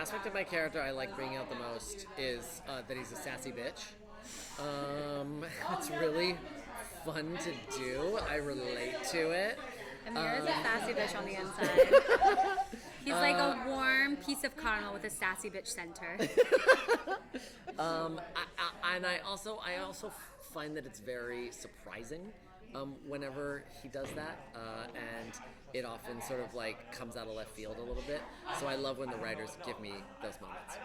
aspect of my character I like bringing out the most is that he's a sassy bitch. It's really fun to do. I relate to it. Amir is a sassy bitch on the inside. He's like a warm piece of caramel with a sassy bitch center. I also find that it's very surprising whenever he does that, and it often sort of like comes out of left field a little bit. So I love when the writers give me those moments.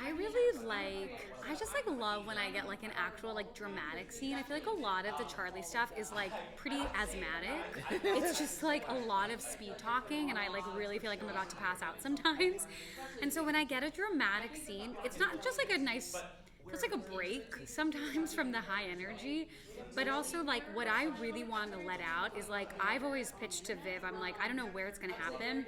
I just love when I get like an actual like dramatic scene. I feel like a lot of the Charlie stuff is like pretty asthmatic. It's just like a lot of speed talking, and I like really feel like I'm about to pass out sometimes. And so when I get a dramatic scene, it's not just like a nice, feels like a break sometimes from the high energy, but also like what I really want to let out is like I've always pitched to Viv, I'm like, I don't know where it's going to happen.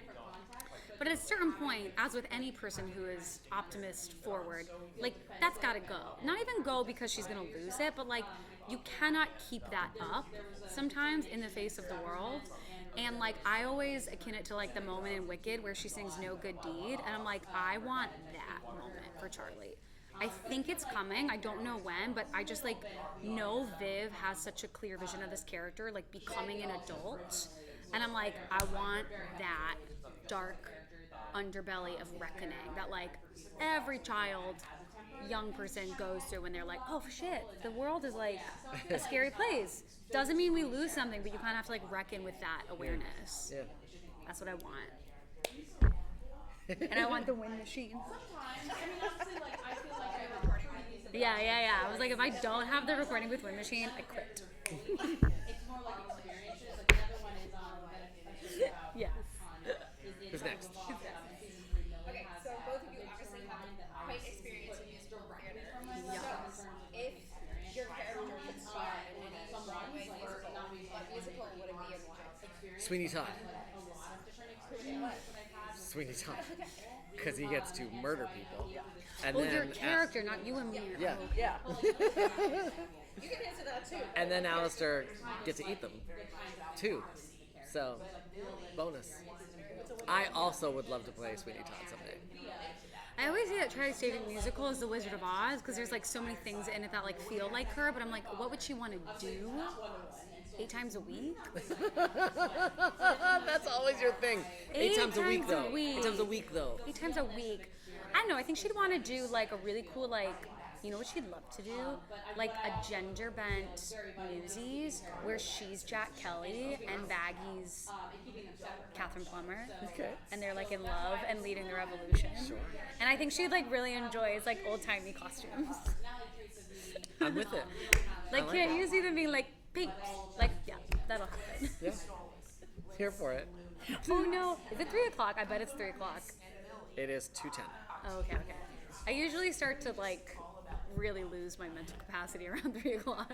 But at a certain point, as with any person who is optimist forward, like, that's got to go. Not even go because she's going to lose it, but, like, you cannot keep that up sometimes in the face of the world. And, like, I always akin it to, like, the moment in Wicked where she sings No Good Deed. And I'm like, I want that moment for Charlie. I think it's coming. I don't know when, but I just, like, know Viv has such a clear vision of this character, like, becoming an adult. And I'm like, I want that dark underbelly of reckoning that like every child, young person goes through when they're like, oh shit, the world is like a scary place. Doesn't mean we lose something, but you kind of have to like reckon with that awareness. Yeah. That's what I want. And I want the wind machine. Yeah. I was like, if I don't have the recording with wind machine, I quit. Yes. Who's next? Okay, so both of you obviously have quite experience in musical theater. So, if your character could star in any Broadway musical, what musical would it be and why? Sweeney Todd. Sweeney Todd. Because he gets to murder people. And Well, then your character, not you and me. Yeah. You can answer that too. And then Alastor gets to eat them, too. So, bonus. I also would love to play Sweeney Todd someday. I always say that Charlie Stage musical is The Wizard of Oz because there's like so many things in it that like feel like her, but I'm like, what would she want to do? 8 times a week? That's always your thing. 8 times a week, though. 8 times a week, though. 8 times a week. I don't know. I think she'd want to do like a really cool like. You know what she'd love to do? Like a gender-bent Newsies where she's Jack Kelly and Baggy's Catherine Plummer. Okay. And they're like in love and leading the revolution. Sure. And I think she'd like really enjoy it's like old-timey costumes. I'm with it. Like, can't you see them being like pinks? Like, yeah, that'll happen. Yeah. Here for it. Oh no, is it 3 o'clock? I bet it's 3 o'clock. It is 2:10. Oh, okay. I usually start to like really lose my mental capacity around 3 o'clock.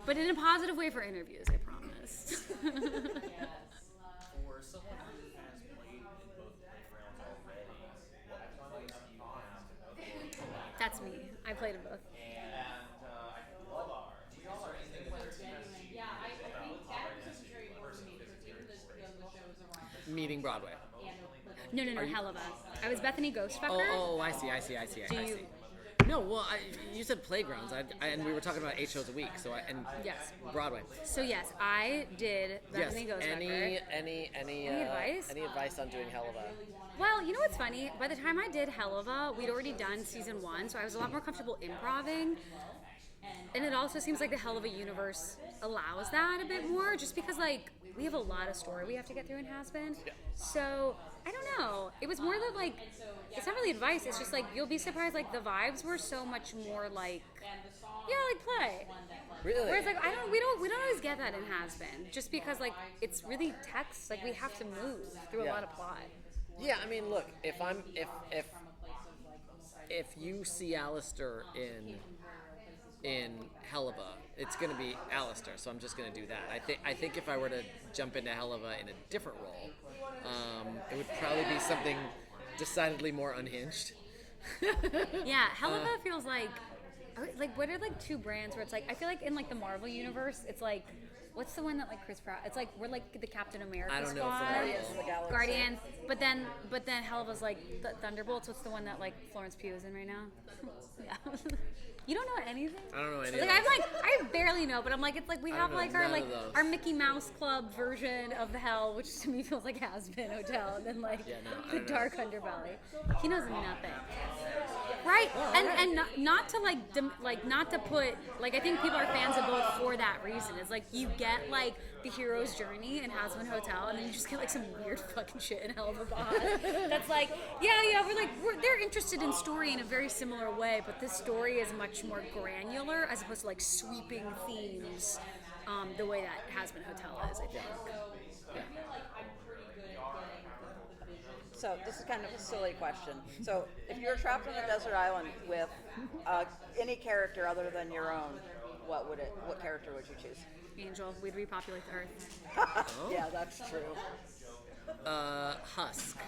But in a positive way for interviews, I promise. For someone who has played in both backgrounds already, what advice do you have to both? That's me. I played in both. Meeting Broadway. No, Helluva. I was Bethany Ghostfucker. Oh, I see. Do I you? see. No, well, you said playgrounds, and we were talking about 8 shows a week, so Yes. Broadway. So yes, I did Bethany Ghostfucker. Any advice? Any advice on doing Helluva? Well, you know what's funny? By the time I did Helluva, we'd already done season 1, so I was a lot more comfortable improving. And it also seems like the Helluva universe allows that a bit more, just because like we have a lot of story we have to get through in Hazbin. Yeah. So I don't know. It was more that like it's not really advice. It's just like you'll be surprised. Like the vibes were so much more like like play. Really? Whereas like we don't always get that in Hazbin, just because like it's really text. Like we have to move through a lot of plot. Yeah, I mean, look, if you see Alastor in Helluva, it's going to be Alastor, so I'm just going to do that. I think if I were to jump into Helluva in a different role, it would probably be something decidedly more unhinged. Yeah, Helluva feels like what are like 2 brands where it's like I feel like in like the Marvel universe it's like What's the one that like Chris Pratt? It's like we're like the Captain America I don't know squad. from Guardians of the Galaxy. Guardians. But then Helluva's like the Thunderbolts. What's the one that like Florence Pugh is in right now? Yeah. You don't know anything? I don't know any Like of I'm those. like I barely know, but I'm like it's like we I have don't know like our none like of those. our Mickey Mouse Club version of the hell, which to me feels like Hazbin Hotel, and then like Yeah, no, I the don't know. dark underbelly. He knows nothing. Right, and not to like not to put like I think people are fans of both for that reason. It's like you get like the hero's journey in Hazbin Hotel, and then you just get like some weird fucking shit in Helluva Boss. That's like they're interested in story in a very similar way, but this story is much more granular as opposed to like sweeping themes, the way that Hazbin Hotel is. I think. So this is kind of a silly question. So if you're trapped on a desert island with any character other than your own, what character would you choose? Angel, we'd repopulate the earth. Yeah, that's true. Husk,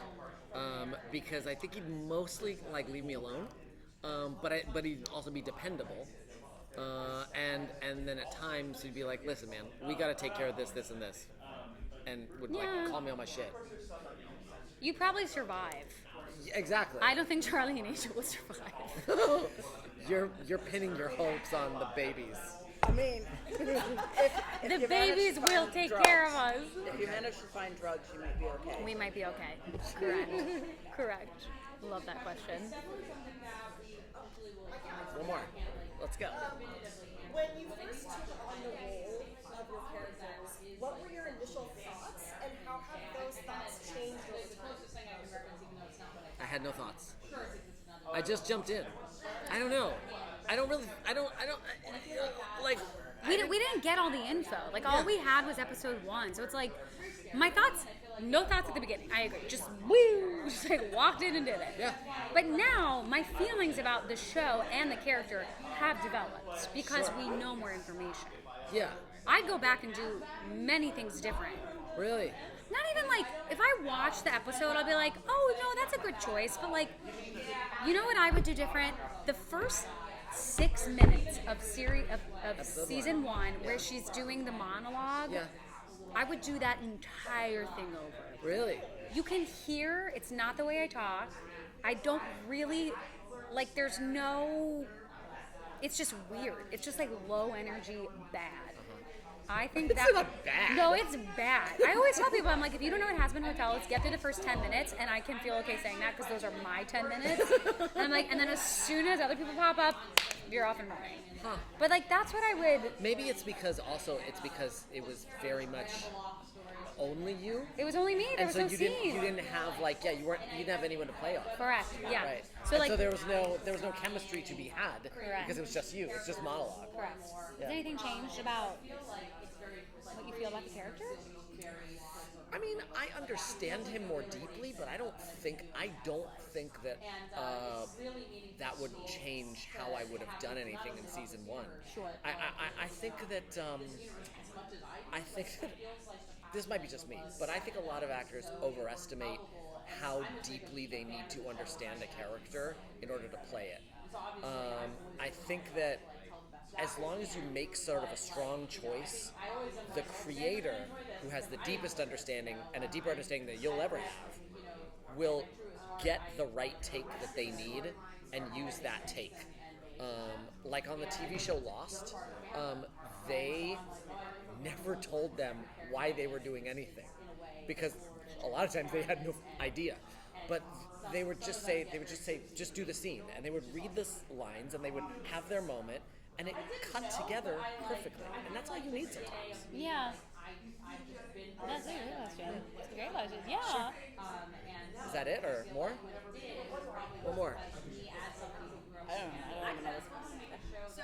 because I think he'd mostly like leave me alone, but he'd also be dependable, and then at times he'd be like, listen, man, we got to take care of this, and this, and would like call me on my shit. You probably survive. Yeah, exactly. I don't think Charlie and Angel would survive. You're pinning your hopes on the babies. I mean, if The you manage babies to will find take drugs- care of us. If you manage to find drugs, you might be okay. We might be okay. Correct. Correct. Love that question. One more. Let's go. When you first took on the role of your characters, what were your initial thoughts, and how have those thoughts changed over time? I had no thoughts. I just jumped in. I don't know. Like. We didn't get all the info. Like, all we had was episode 1. So it's like, my thoughts, no thoughts at the beginning. I agree. Just, woo! Just like walked in and did it. Yeah. But now, my feelings about the show and the character have developed because we know more information. Yeah. I'd go back and do many things different. Really. Not even like, if I watch the episode, I'll be like, oh, no, that's a good choice. But like, you know what I would do different? The first 6 minutes of season 1, where she's doing the monologue, Yeah. I would do that entire thing over. Really. You can hear it's not the way I talk. I don't really, like, there's no, it's just weird. It's just like low energy bad. I think It's not bad. No, it's bad. I always tell people, I'm like, if you don't know what Hazbin Hotel is, get through the first 10 minutes, and I can feel okay saying that because those are my 10 minutes. And I'm like, and then as soon as other people pop up, you're off and running. Huh. But like, that's what I would. Maybe it's because it was very much only you. It was only me. There And was so no you scene. didn't have like you didn't have anyone to play off. Correct. Yeah. Right. So And like, so there was no chemistry to be had because it was just you. It's just monologue. correct. Yeah. Has anything changed about what you feel about the character? I mean, I understand him more deeply, but I don't think that that would change how I would have done anything in season 1. Sure. I think that this might be just me, but I think a lot of actors overestimate how deeply they need to understand a character in order to play it. I think that as long as you make sort of a strong choice, the creator, who has the deepest understanding and a deeper understanding than you'll ever have, will get the right take that they need and use that take. Like on the TV show Lost, they never told them why they were doing anything, because a lot of times they had no idea. But they would just say, just do the scene, and they would read the lines, and they would have their moment, and it cut together perfectly. And that's all you need sometimes. Yeah. That's a great question. It's a great question. Yeah. Sure. Is that it, or more? One more. I don't know. So,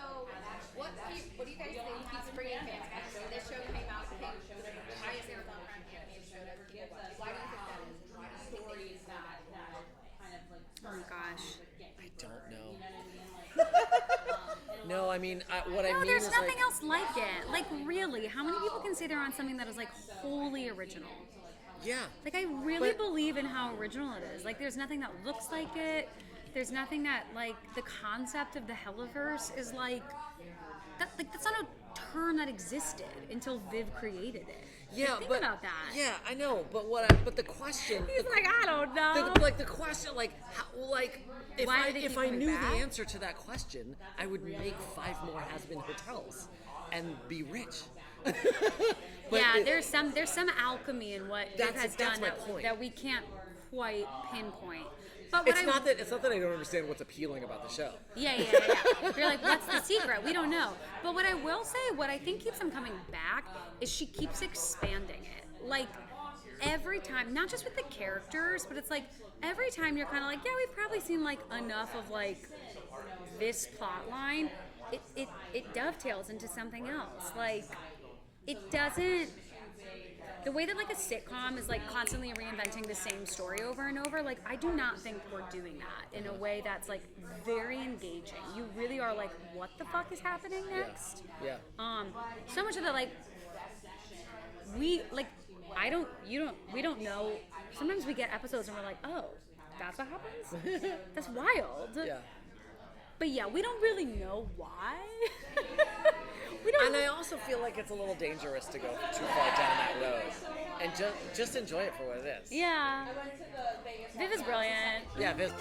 what do you guys think keeps bringing fans back? So this show came out, became the highest ever animated show that people watch. Why do you think that is? Why do you think that? Oh my gosh. I don't know. No, I mean, what I No, mean there's is nothing like, else like it. Like, really, how many people can say they're on something that is like wholly original? yeah. Like, I really But- believe in how original it is. Like, there's nothing that looks like it. There's nothing that, like, the concept of the Helliverse is like, that's not a term that existed until Viv created it. Yeah, Think but about that. yeah, I know. But but the question, He's like, I don't know. the question, like, how, like, if Why do they if keep I coming knew back? the answer to that question, I would make 5 more Hazbin hotels and be rich. But yeah, it- there's some alchemy in what Viv That's- has that's done my that, point. that we can't quite pinpoint. But what it's not that I don't understand what's appealing about the show. Yeah. You're like, what's the secret? We don't know. But what I will say, what I think keeps them coming back, is she keeps expanding it. Like, every time, not just with the characters, but it's like, every time you're kind of like, yeah, we've probably seen, like, enough of, like, this plot line. It dovetails into something else. Like, it doesn't... The way that, like, a sitcom is, like, constantly reinventing the same story over and over, like, I do not think we're doing that in a way that's, like, very engaging. You really are like, what the fuck is happening next? Yeah. So much of that, like, we don't know. Sometimes we get episodes and we're like, oh, that's what happens? That's wild. Yeah. But yeah, we don't really know why. And I also feel like it's a little dangerous to go too far down that road, and just enjoy it for what it is. Yeah. Viv is brilliant. Yeah, Viv.